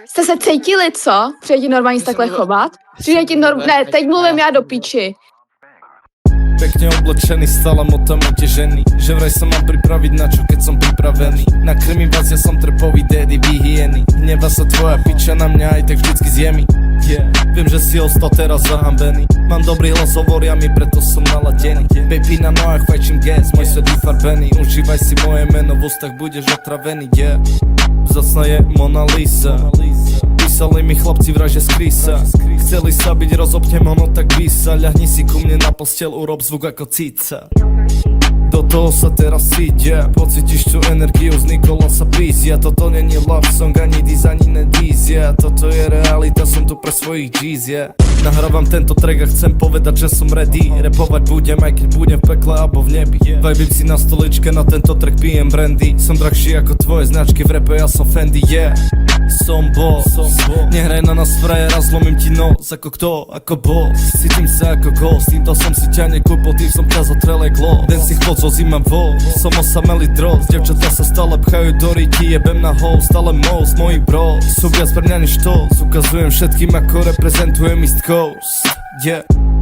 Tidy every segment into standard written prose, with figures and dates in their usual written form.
Jste se cítili, co? Přijde ti normálně se takhle chovat? Přijde ti Ne, teď mluvím já do piči. Pekne oblečený, stále motamete ženy. Že vraj sa mám pripraviť na čo, keď som pripravený. Nakrmím vás, ja som trpový daddy, vyhyeny. Hneva sa tvoja piča na mňa, aj tak vždycky zjemi. Viem, že si ostal teraz zahambený. Mám dobrý hlas, hovoria mi, preto som naladený. Baby na nohách, fajčím gas, môj svet vyfarbený. Užívaj si moje meno, v ústach budeš otravený, Vzácna je Mona Lisa. Písali mi chlapci vraže z Krisa. Chceli sa byť, rozopnem ho, no tak vysa. Ľahni si ku mne na posteľ, urob zvuk ako cica. Do toho sa teraz cítia. Pocítiš tú energiu z Nikolasa Pízia. Toto není love song, ani diss, ani nedízia. Toto je realita, som tu pre svojich G's, Nahrávam tento track a chcem povedať, že som ready. Rapovať budem, aj keď budem v pekle alebo v nebi. Vibím si na stoličke, na tento track pijem brandy. Som drahší ako tvoje značky, v rape ja som Fendi, Som boss. Nehraj na nás frajera, zlomím ti nos. Ako kto, ako boss. Cítim sa ako ghost, týmto som si ťa nekúpil, tým som ťa zotrelej gloss. Den si chod, zima vo. Som osamelý dros, devčatá sa stále pchajú do ryti. Jebem na hol, stále most, moji bros. Sú viac pre mňa než to. Ukazujem všetkým, ako reprezentujem East Coast.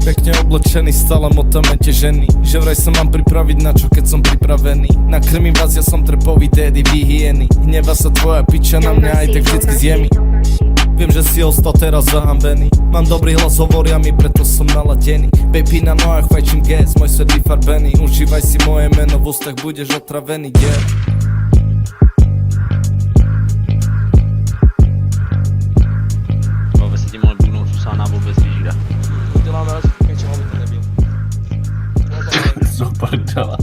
Pekne oblečený, stále motamete ženy. Že vraj sa mám pripraviť na čo, keď som pripravený. Nakrmím vás, ja som trpový daddy, vyhyeny. Hneva sa tvoja piča na mňa, aj tak vždycky zjemi. Viem, že si ostal teraz zahambený. Mám dobrý hlas, hovoria mi, preto som naladený. Baby na nohách, fajčím gas, môj svet vyfarbený. Užívaj si moje meno, v ústach budeš otravený, Vůbec se ti mohl bůhnout Susana, vůbec vyžíra. Uděláme raz něčeho, aby to nebyl. Super dala.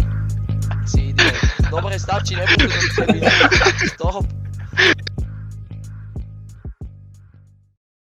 Si idiot. Dobre, stačí, nebudú z toho